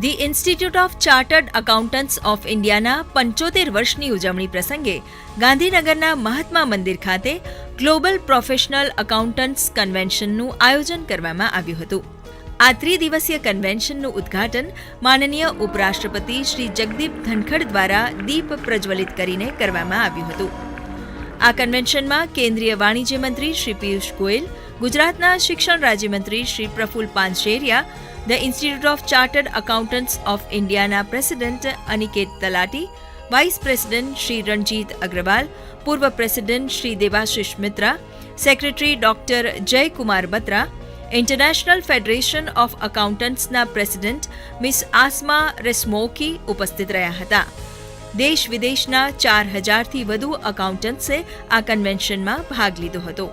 The institute of chartered accountants of ઇન્ડિયાના 75 વર્ષની ઉજવણી પ્રસંગે ગાંધીનગરના મહાત્મા મંદિર ખાતે ગ્લોબલ પ્રોફેશનલ એકાઉન્ટન્ટ્સ કન્વેન્શનનું આયોજન કરવામાં આવ્યું હતું. આ ત્રિદિવસીય કન્વેન્શનનું ઉદ્ઘાટન માનનીય ઉપરાષ્ટ્રપતિ શ્રી જગદીપ ધનખડ દ્વારા દીપ પ્રજ્વલિત કરીને કરવામાં આવ્યું હતું. આ કન્વેન્શનમાં કેન્દ્રીય વાણિજ્ય મંત્રી શ્રી પિયુષ ગોયલ, ગુજરાતના શિક્ષણ રાજ્યમંત્રી Shri Praful Pansheriya, the institute of chartered accountants of ઇન્ડિયાના president Aniket Talati, vice president Shri Ranjit Agrawal, પૂર્વ president Shri Debashish Mitra, secretary doctor Jaykumar Batra, international federation of એકાઉન્ટન્ટ્સના પ્રેસિડેન્ટ મિસ આસમા રેસ્મોકી ઉપસ્થિત રહ્યા હતા. દેશ વિદેશના 4000થી વધુ એકાઉન્ટન્ટ્સે આ કન્વેન્શનમાં ભાગ લીધો હતો.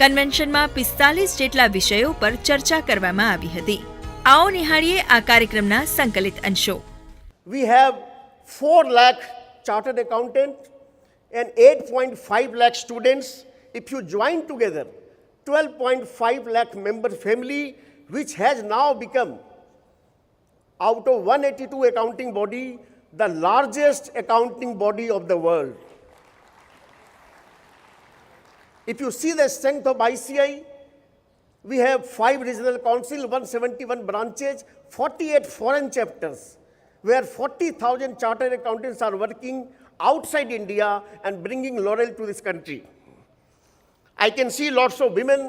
કન્વેન્શનમાં 45 જેટલા વિષયો પર ચર્ચા કરવામાં આવી હતી. આવો નિહાળીએ આ કાર્યક્રમના સંકલિત અંશો. We have 4 lakh chartered accountants and 8.5 lakh students. If you join together, 12.5 lakh member family, which has now become, out of 182 accounting body, the largest accounting body of the world. If you see the strength of ICI, we have 5 regional council, 171 branches, 48 foreign chapters, where 40,000 chartered accountants are working outside India and bringing laurel to this country. I can see lots of women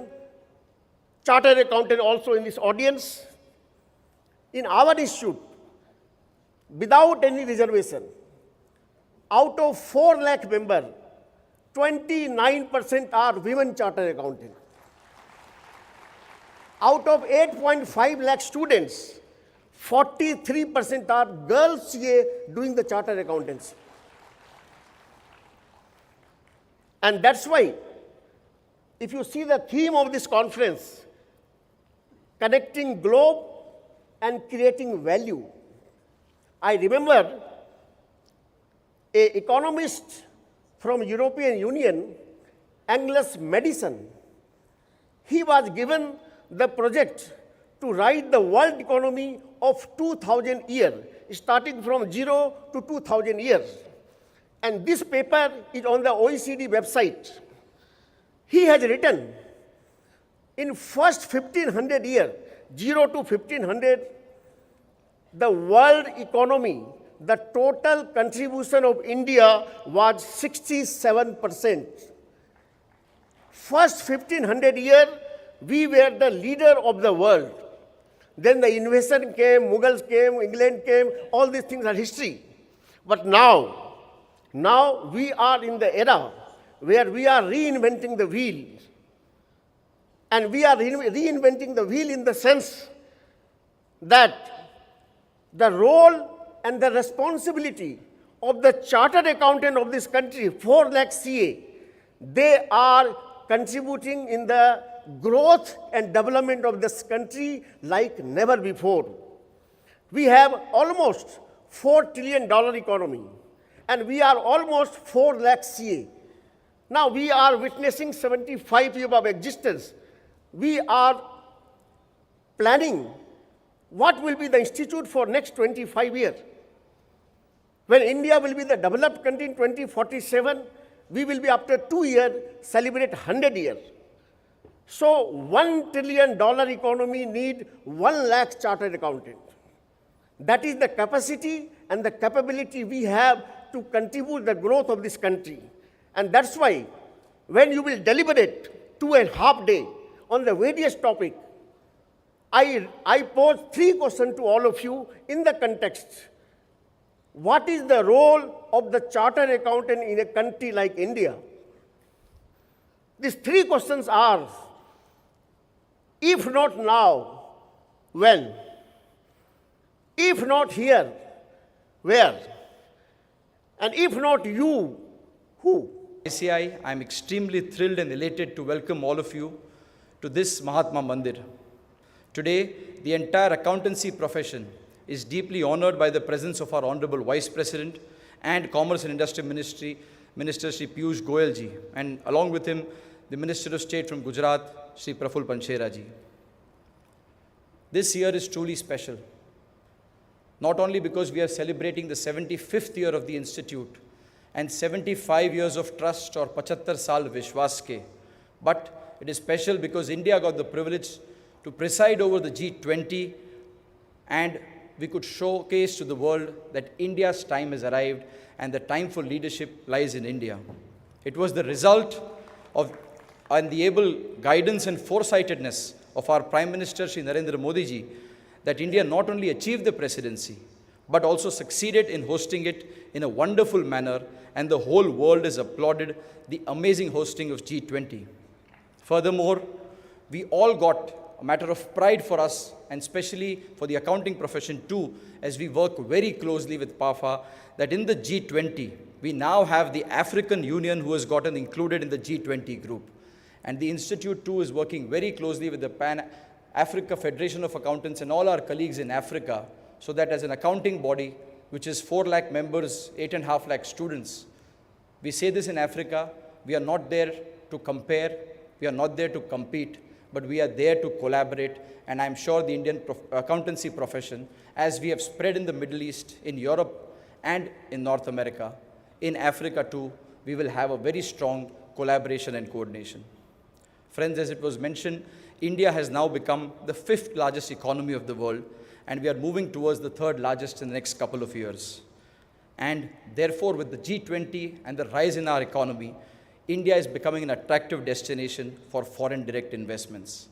chartered accountants also in this audience. In our institute, without any reservation, out of 4 lakh members, 29% are women chartered accountants. Out of 8.5 lakh students, 43% are girls CA doing the chartered accountancy. And that's why, if you see the theme of this conference, connecting globe and creating value, I remember an economist from European Union, Angus Madison. He was given the project to write the world economy of 2000 years, starting from 0 to 2000 years. And this paper is on the OECD website. He has written, in first 1500 years, 0 to 1500, the world economy, the total contribution of India was 67%. First 1500 years, we were the leader of the world. Then the invasion came, Mughals came, England came, all these things are history. But now we are in the era where we are reinventing the wheel. And we are reinventing the wheel in the sense that the role and the responsibility of the chartered accountant of this country, 4 lakh CA, they are contributing in the growth and development of this country like never before. We have almost $4 trillion economy, and we are almost 4 lakh CA. Now we are witnessing 75 years of existence. We are planning what will be the institute for next 25 years. When India will be the developed country in 2047, we will be after 2 years celebrate 100 years. So $1 trillion economy need 1 lakh chartered accountant. That is the capacity and the capability we have to contribute the growth of this country. And that's why when you will deliberate 2.5 days on the various topics, I pose 3 questions to all of you in the context. What is the role of the chartered accountant in a country like India? These 3 questions are, if not now, when? If not here, where? And if not you, who? ICI, I am extremely thrilled and elated to welcome all of you to this Mahatma Mandir. Today, the entire accountancy profession is deeply honored by the presence of our Honorable Vice President and Commerce and Industry Minister Shri Piyush Goyal ji, and along with him, the Minister of State from Gujarat, Shri Praful Panchera ji. This year is truly special. not only because we are celebrating the 75th year of the Institute and 75 years of trust or 75 saal Vishwas ke, but it is special because India got the privilege to preside over the G20, and we could showcase to the world that India's time has arrived and the time for leadership lies in India. It was the result of and the able guidance and foresightedness of our Prime Minister Shri Narendra Modi ji that India not only achieved the presidency but also succeeded in hosting it in a wonderful manner, and the whole world has applauded the amazing hosting of G20. Furthermore, we all got a matter of pride for us, and especially for the accounting profession too, as we work very closely with PAFA, that in the G20, we now have the African Union who has gotten included in the G20 group. And the Institute too is working very closely with the Pan-Africa Federation of Accountants and all our colleagues in Africa, so that as an accounting body, which is 4 lakh members, 8.5 lakh students, we say this in Africa, we are not there to compare, we are not there to compete, but we are there to collaborate. And I'm sure the Indian accountancy profession, as we have spread in the Middle East, in Europe and in North America, in Africa too, we will have a very strong collaboration and coordination. Friends, as it was mentioned, India has now become the 5th largest economy of the world, and we are moving towards the 3rd largest in the next couple of years. And therefore, with the G20 and the rise in our economy, India is becoming an attractive destination for foreign direct investments.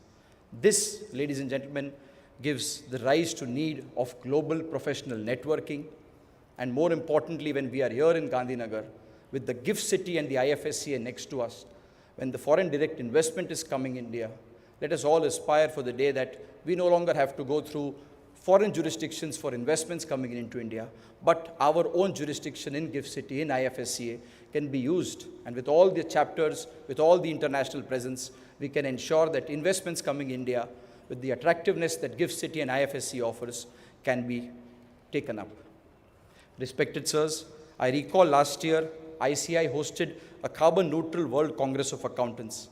This, ladies and gentlemen, gives the rise to need of global professional networking. And more importantly, when we are here in Gandhinagar, with the GIFT City and the IFSCA next to us, when the foreign direct investment is coming in India, let us all aspire for the day that we no longer have to go through foreign jurisdictions for investments coming into India, but our own jurisdiction in GIFT City, in IFSCA, can be used. And with all the chapters, with all the international presence, we can ensure that investments coming in India, with the attractiveness that GIFT City and IFSCA offers, can be taken up. Respected sirs, I recall last year, ICI hosted a carbon neutral World Congress of Accountants,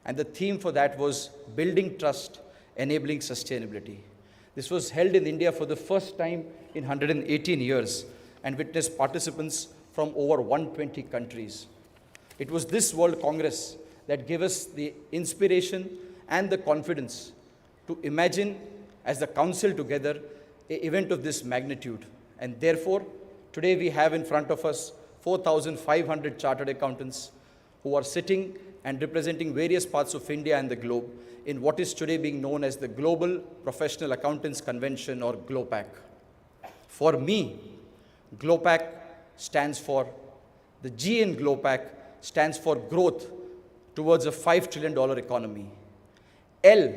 and the theme for that was Building Trust, Enabling Sustainability. This was held in India for the first time in 118 years and witnessed participants from over 120 countries. It was this World Congress that gave us the inspiration and the confidence to imagine as the council together an event of this magnitude. And therefore, today we have in front of us 4,500 chartered accountants who are sitting and representing various parts of India and the globe in what is today being known as the Global Professional Accountants Convention, or GLOPAC. For me, GLOPAC stands for, the G in GLOPAC stands for growth towards a $5 trillion economy. L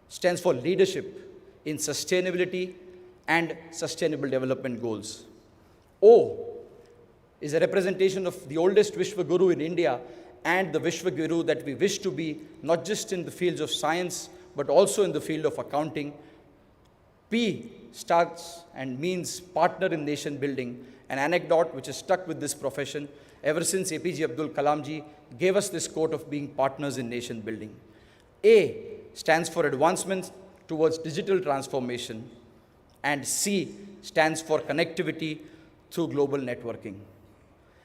stands for leadership in sustainability and sustainable development goals. O is a representation of the oldest Vishwaguru in India and the Vishwaguru that we wish to be, not just in the fields of science, but also in the field of accounting. P starts and means partner in nation building, an anecdote which is stuck with this profession ever since APJ Abdul Kalam ji gave us this quote of being partners in nation building. A stands for advancements towards digital transformation, and C stands for connectivity through global networking.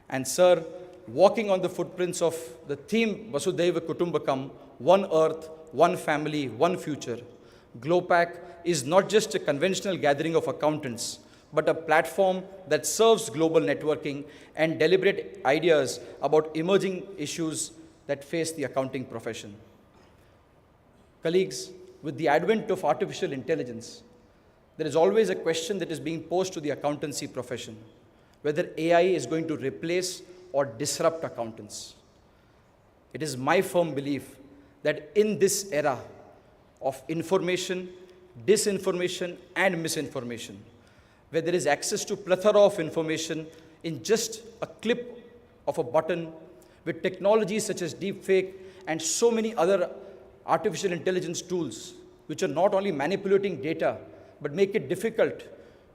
And sir, walking on the footprints of the theme Vasudhaiva Kutumbakam, one earth, one family, one future, GLOPAC is not just a conventional gathering of accountants, but a platform that serves global networking and deliberate ideas about emerging issues that face the accounting profession. Colleagues, with the advent of artificial intelligence, there is always a question that is being posed to the accountancy profession, whether AI is going to replace or disrupt accountants. It is my firm belief that in this era of information, disinformation, and misinformation, where there is access to plethora of information in just a clip of a button, with technologies such as deepfake and so many other artificial intelligence tools, which are not only manipulating data, but make it difficult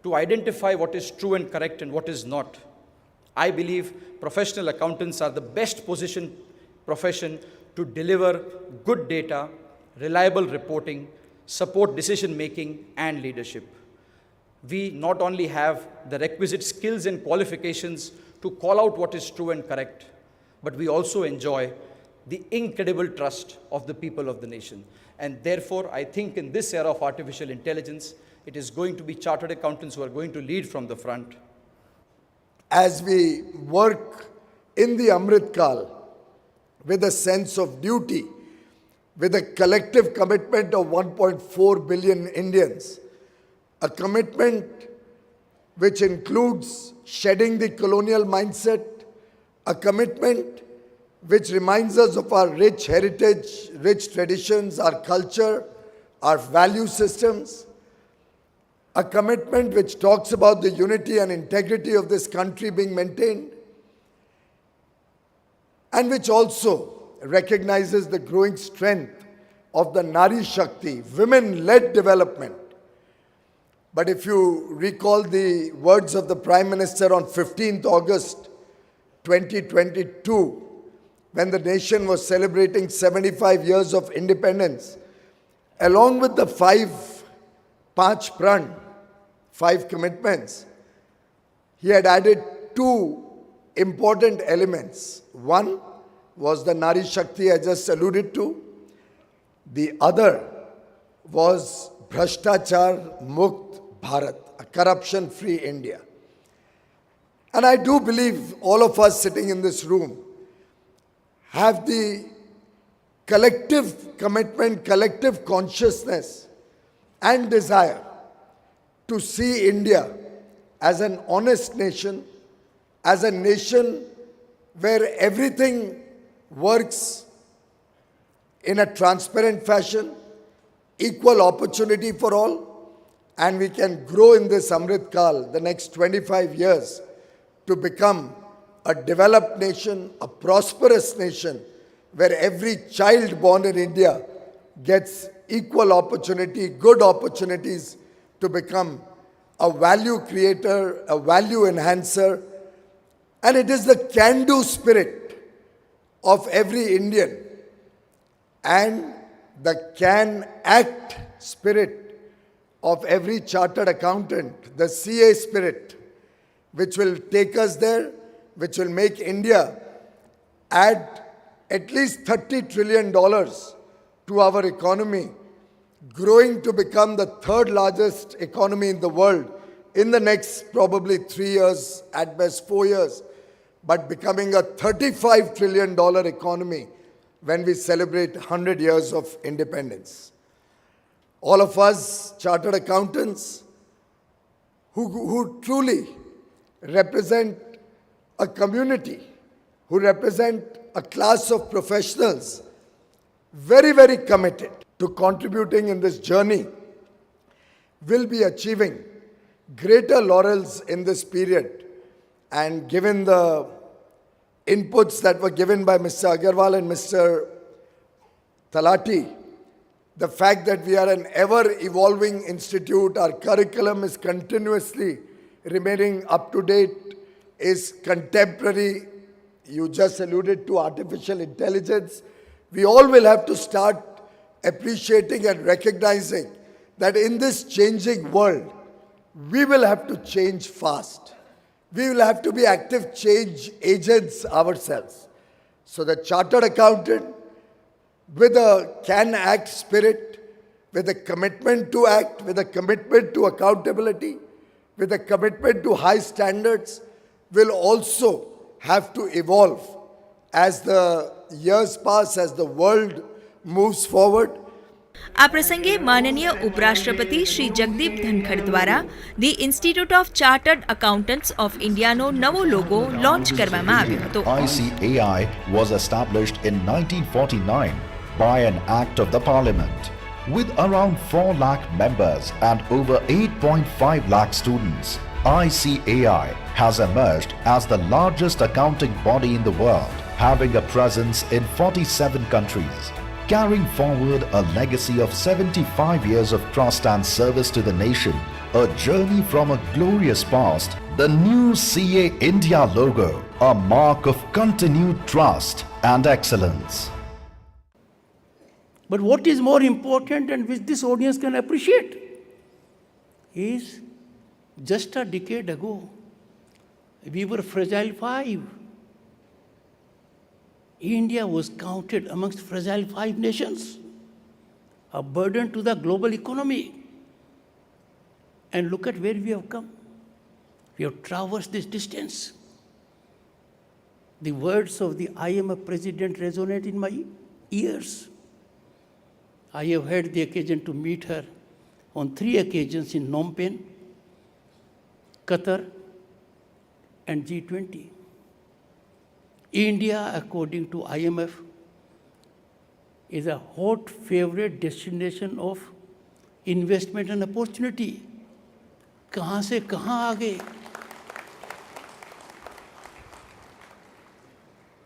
to identify what is true and correct and what is not. I believe professional accountants are the best positioned profession to deliver good data, reliable reporting, support decision making, and leadership. we not only have the requisite skills and qualifications to call out what is true and correct, but we also enjoy the incredible trust of the people of the nation. And therefore, I think in this era of artificial intelligence, it is going to be chartered accountants who are going to lead from the front. As we work in the Amrit Kal with a sense of duty, with a collective commitment of 1.4 billion Indians, a commitment which includes shedding the colonial mindset, a commitment which reminds us of our rich heritage, rich traditions, our culture, our value systems, a commitment which talks about the unity and integrity of this country being maintained, and which also recognizes the growing strength of the Nari Shakti, women-led development. But if you recall the words of the Prime Minister on 15th August 2022, when the nation was celebrating 75 years of independence, along with the Panch Pran, 5 commitments, he had added 2 important elements. One was the Nari Shakti I just alluded to. The other was Bhrashtachar Mukt Bharat, a corruption-free India. And I do believe all of us sitting in this room have the collective commitment, collective consciousness and desire to see India as an honest nation, as a nation where everything works in a transparent fashion, equal opportunity for all, and we can grow in this Amrit Kal, the next 25 years, to become a developed nation, a prosperous nation, where every child born in India gets equal opportunity, good opportunities to become a value creator, a value enhancer. And it is the can-do spirit of every Indian and the can-act spirit of every chartered accountant, the CA spirit, which will take us there, which will make India add at least $30 trillion to our economy, growing to become the 3rd largest economy in the world in the next probably 3 years, at best 4 years, but becoming a $35 trillion economy when we celebrate 100 years of independence. All of us chartered accountants who truly represent a community, who represent a class of professionals very, very committed to contributing in this journey, will be achieving greater laurels in this period. And given the inputs that were given by Mr. Agarwal and Mr. Talati, the fact that we are an ever-evolving institute, our curriculum is continuously remaining up to date, is contemporary. You just alluded to artificial intelligence. We all will have to start appreciating and recognizing that in this changing world, we will have to change fast. We will have to be active change agents ourselves. So the chartered accountant, with a can-act spirit, with a commitment to act, with a commitment to accountability, with a commitment to high standards, will also have to evolve as the years pass, as the world moves forward. આ પ્રસંગે માનનીય ઉપરાષ્ટ્રપતિ શ્રી જગદીપ ધનખડ દ્વારા the institute of chartered accountants of ઇન્ડિયાનો નવો logo launch કરવામાં આવ્યો હતો. ICAI was established in 1949 by an act of the Parliament. With around 4 lakh members and over 8.5 lakh students, ICAI has emerged as the largest accounting body in the world, having a presence in 47 countries. Carrying forward a legacy of 75 years of trust and service to the nation, a journey from a glorious past, the new CA India logo, a mark of continued trust and excellence. But what is more important and which this audience can appreciate is Just a decade ago, we were fragile five. India was counted amongst fragile five nations, a burden to the global economy. And look at where we have come. We have traversed this distance. The words of the IMF president resonate in my ears. I have had the occasion to meet her on 3 occasions in Phnom Penh, Qatar, and G20. India, according to IMF, is a hot favorite destination of investment and opportunity. कहाँ से कहाँ आ गए?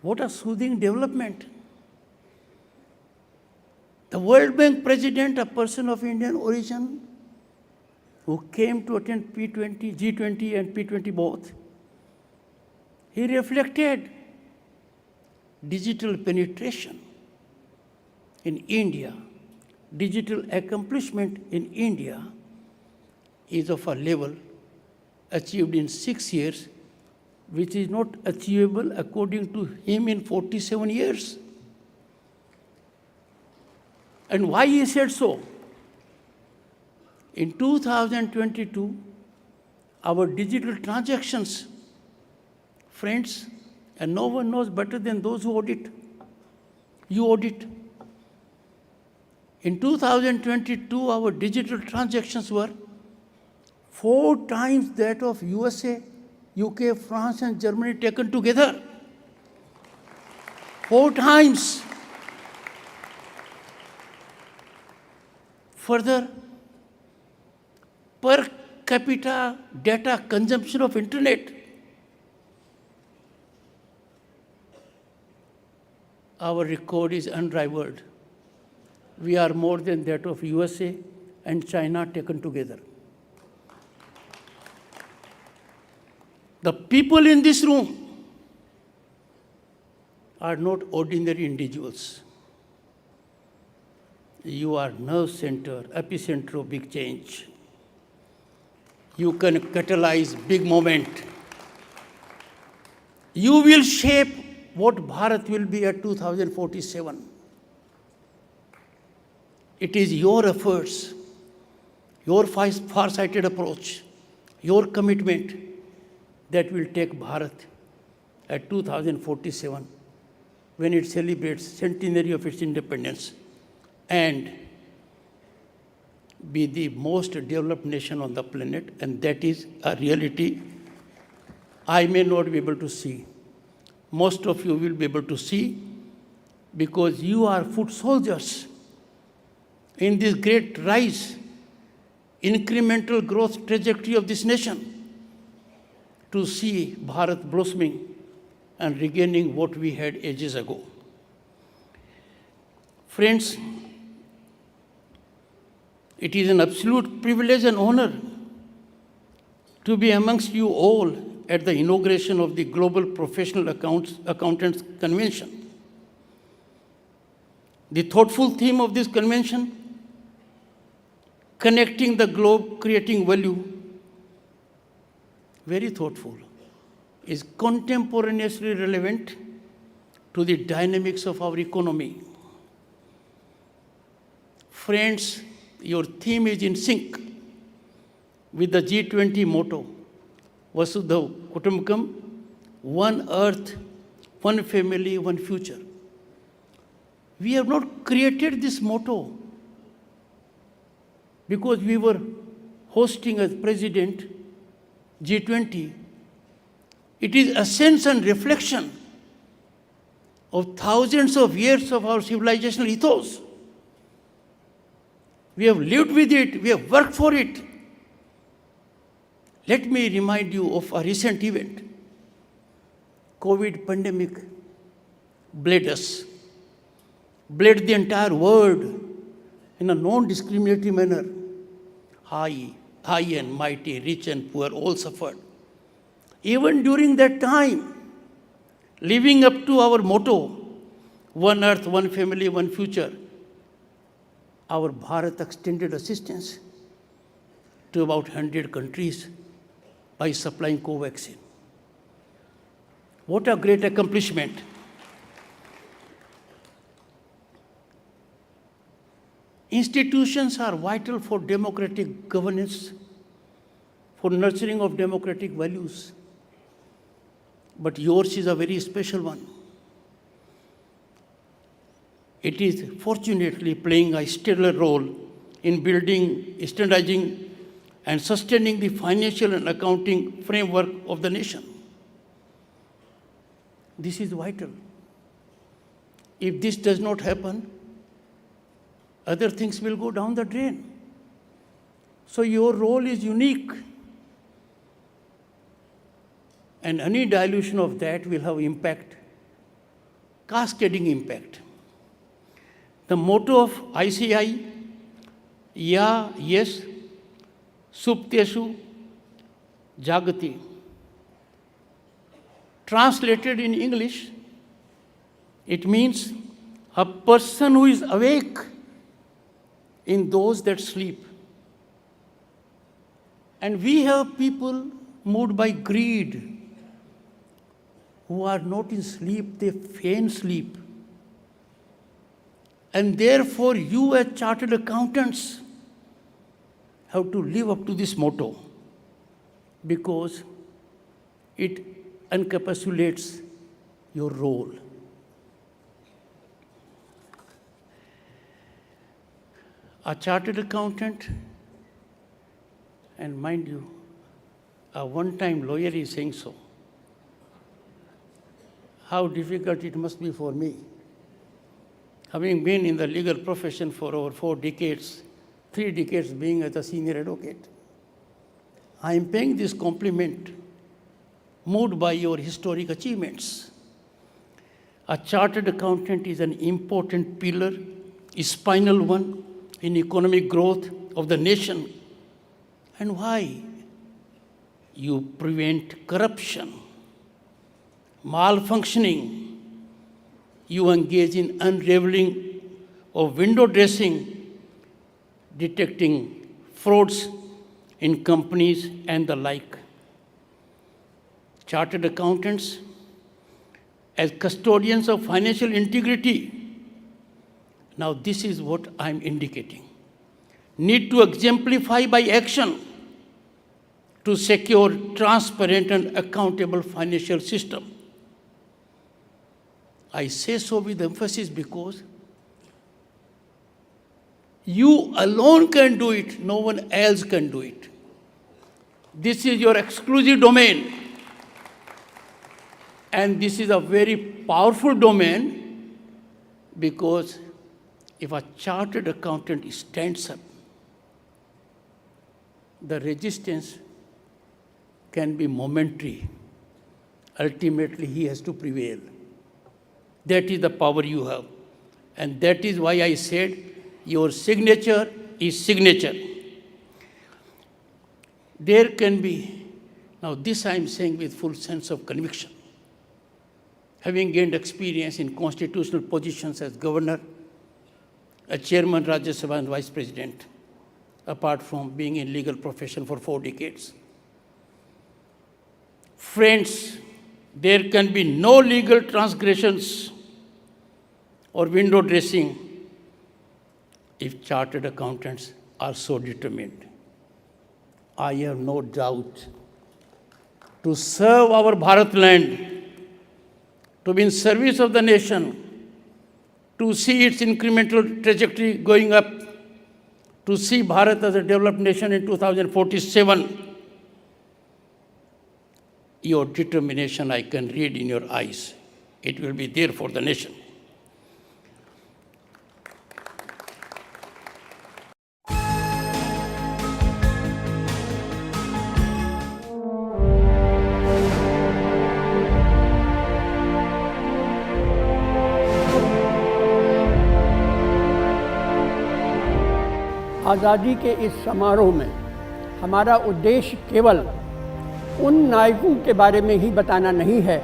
What a soothing development. The World Bank president, a person of Indian origin, who came to attend P20, G20 and P20 both, he reflected digital penetration in India, digital accomplishment in India is of a level achieved in 6 years, which is not achievable according to him in 47 years. And why he said so? In 2022, our digital transactions, friends, and no one knows better than those who audit. You audit. In 2022, our digital transactions were 4 times that of USA, UK, France, and Germany taken together. 4 times. Further, per capita data consumption of internet, our record is unrivaled. We are more than that of USA and China taken together. The people in this room are not ordinary individuals. You are nerve center, epicenter of big change. You can catalyze big moment. You will shape what Bharat will be at 2047. It is your efforts, your far-sighted approach, your commitment that will take Bharat at 2047 when it celebrates centenary of its independence and be the most developed nation on the planet, and that is a reality I may not be able to see. Most of you will be able to see because you are foot soldiers in this great rise, incremental growth trajectory of this nation to see Bharat blossoming and regaining what we had ages ago. Friends, it is an absolute privilege and honor to be amongst you all at the inauguration of the Global Professional Accountants Convention. The thoughtful theme of this convention, connecting the globe, creating value, very thoughtful, is contemporaneously relevant to the dynamics of our economy. Friends, your theme is in sync with the G20 motto, Vasudha Kutumbakam, one earth, one family, one future. We have not created this motto because we were hosting as president G20. It is a sense and reflection of thousands of years of our civilizational ethos. We have lived with it, we have worked for it. Let me remind you of a recent event. COVID pandemic bled us, bled the entire world in a non-discriminatory manner. High and mighty, rich and poor all suffered. Even during that time, living up to our motto, one earth, one family, one future, our Bharat extended assistance to about 100 countries by supplying Covaxin. What a great accomplishment. Institutions are vital for democratic governance, for nurturing of democratic values. But yours is a very special one. It is fortunately playing a stellar role in building, standardizing, and sustaining the financial and accounting framework of the nation. This is vital. If this does not happen, other things will go down the drain. So your role is unique. And any dilution of that will have impact, cascading impact. The motto of ICI, Ya, Yes, Supteshu, Jagati. Translated in English, it means a person who is awake in those that sleep. And we have people moved by greed who are not in sleep, they feign sleep. And therefore, you as chartered accountants have to live up to this motto because it encapsulates your role. A chartered accountant, and mind you, a one-time lawyer is saying so. How difficult it must be for me. Having been in the legal profession for over 4 decades, 3 decades being as a senior advocate, I am paying this compliment, moved by your historic achievements. A chartered accountant is an important pillar, a spinal one, in economic growth of the nation. And why? You prevent corruption, malfunctioning. You engage in unraveling of window dressing, detecting frauds in companies and the like. Chartered accountants, as custodians of financial integrity, now this is what I'm indicating, need to exemplify by action to secure transparent and accountable financial system. I say so with emphasis because you alone can do it, no one else can do it. This is your exclusive domain. And this is a very powerful domain because if a chartered accountant stands up, the resistance can be momentary. Ultimately, he has to prevail. That is the power you have. And that is why I said your signature is signature. There can be, now this I am saying with full sense of conviction. Having gained experience in constitutional positions as governor, a chairman, Rajya Sabha and vice president, apart from being in legal profession for 4 decades. Friends, there can be no legal transgressions or window dressing if chartered accountants are so determined. I have no doubt to serve our Bharat land, to be in service of the nation, to see its incremental trajectory going up, to see Bharat as a developed nation in 2047. Your determination I can read in your eyes. It will be there for the nation. आज़ादी के इस समारोह में हमारा उद्देश्य केवल उन नायकों के बारे में ही बताना नहीं है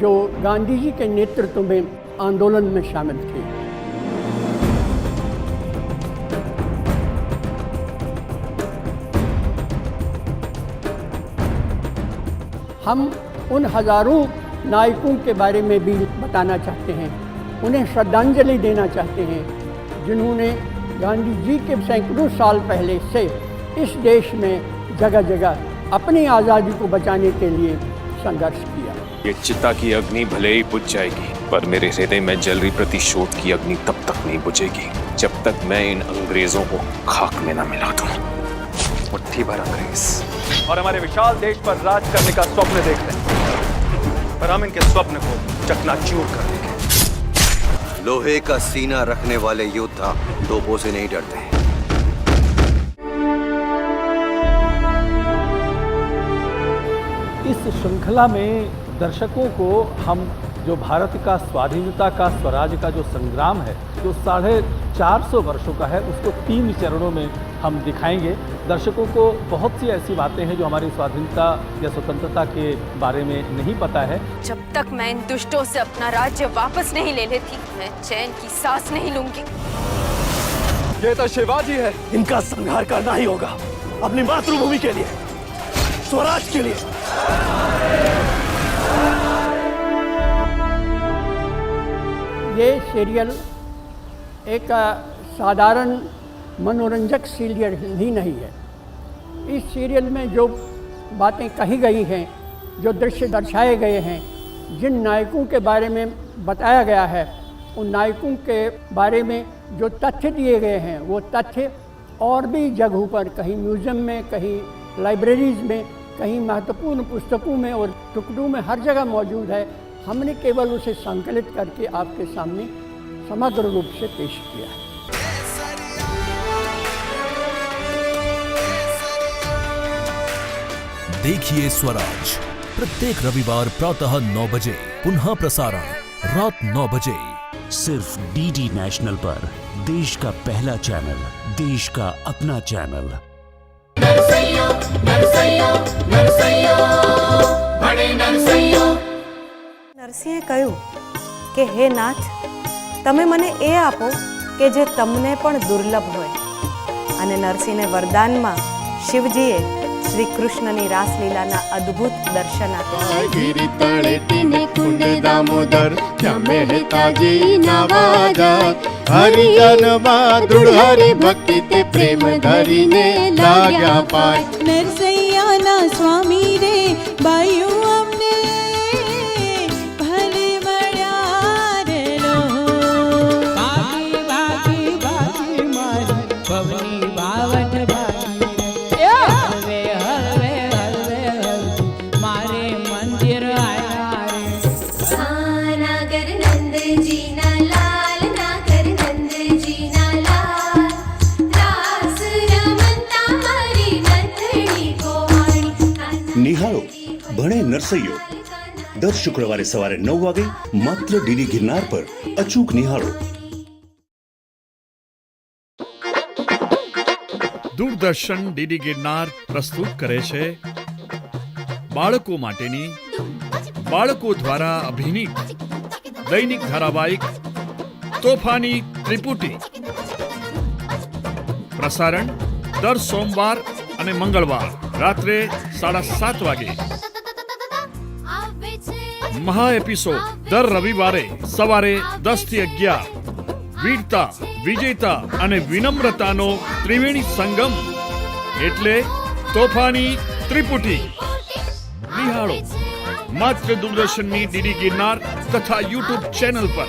जो गांधी जी के नेतृत्व में आंदोलन में शामिल थे। हम उन हज़ारों नायकों के बारे में भी बताना चाहते हैं, उन्हें श्रद्धांजलि देना चाहते हैं जिन्होंने गांधी जी के सैकड़ों साल पहले से इस देश में जगह जगह अपनी आज़ादी को बचाने के लिए संघर्ष किया। ये चिता की अग्नि भले ही बुझ जाएगी, पर मेरे हृदय में जल रही प्रतिशोध की अग्नि तब तक नहीं बुझेगी जब तक मैं इन अंग्रेजों को खाक में न मिला दूं। मुट्ठी भर अंग्रेज और हमारे विशाल देश पर राज करने का स्वप्न देखते हैं, पर हम इनके स्वप्न को चकनाचूर कर देंगे। लोहे का सीना रखने वाले योद्धा तोपों से नहीं डरते। इस श्रृंखला में दर्शकों को हम जो भारत का स्वाधीनता का स्वराज का जो संग्राम है, जो 450 वर्षों का है, उसको 3 चरणों में हम दिखाएंगे। दर्शकों को बहुत सी ऐसी बातें हैं जो हमारी स्वाधीनता या स्वतंत्रता के बारे में नहीं पता है। जब तक मैं इन दुष्टों से अपना राज्य वापस नहीं ले लेती, मैं चैन की सांस नहीं लूंगी। ये तो शिवाजी है, इनका संहार करना ही होगा, अपनी मातृभूमि के लिए, स्वराज के लिए। ये सीरियल एक साधारण मनोरंजक सीरियल ही नहीं है। इस सीरियल में जो बातें कही गई हैं, जो दृश्य दर्शाए गए हैं, जिन नायकों के बारे में बताया गया है, उन नायकों के बारे में जो तथ्य दिए गए हैं, वो तथ्य और भी जगहों पर, कहीं म्यूज़ियम में, कहीं लाइब्रेरीज़ में, कहीं महत्वपूर्ण पुस्तकों में और टुकड़ों में, हर जगह मौजूद है। हमने केवल उसे संकलित करके आपके सामने समग्र रूप से पेश किया है। देखिए स्वराज प्रत्येक रविवार प्रातः 9 बजे, पुनः प्रसारण रात 9 बजे, सिर्फ डीडी नेशनल पर। देश का पहला चैनल, देश का अपना चैनल। નરસિંહે કહ્યું કે હે નાથ, તમે મને એ આપો કે જે તમને પણ દુર્લભ હોય. અને નરસિંહને વરદાનમાં શિવજીએ શ્રી કૃષ્ણની રાસલીલાના અદ્ભુત દર્શન આપ્યા. ગિરિ તળેટીને કુંડ દામોદર ત્યાં મહેતાજી નવાજા. હરિજનમાં દૃઢ હરિ ભક્તિ તે પ્રેમ ધરીને લાગ્યા પાય. નરસૈયાના સ્વામી રે બાયું અમને ભલે મળ્યા રે લો. ભાગી ભાગી ભાગી મારી ભવની બાવન ભાગી રે. હળવે હળવે હળવે હળવે મારે મંદિર આયા રે. નાગર નંદજીના લાલ, નાગર નંદજીના લાલ. રાસ રમતા મારી નથણી ગોવાણી. નિહાળો ભણે નરસૈયો દર શુક્રવારે સવારે 9 વાગે માત્ર ડીડી ગિરનાર પર. અચૂક નિહાળો. દૂરદર્શન ડીડી ગિરનાર પ્રસ્તુત કરે છે બાળકો માટેની, બાળકો દ્વારા અભિનીત દૈનિક ધારાવાહિક તોફાની ત્રિપુટી. પ્રસારણ દર સોમવાર અને મંગળવાર રાત્રે 7:30 વાગે. મહા એપિસોડ દર રવિવારે સવારે 10 થી 11. વીરતા, વિજેતા અને વિનમ્રતાનો ત્રિવેણી સંગમ એટલે તોફાની ત્રિપુટી. નિહાળો માત્ર દૂરદર્શનની ડીડી ગિરનાર તથા યુટ્યુબ ચેનલ પર.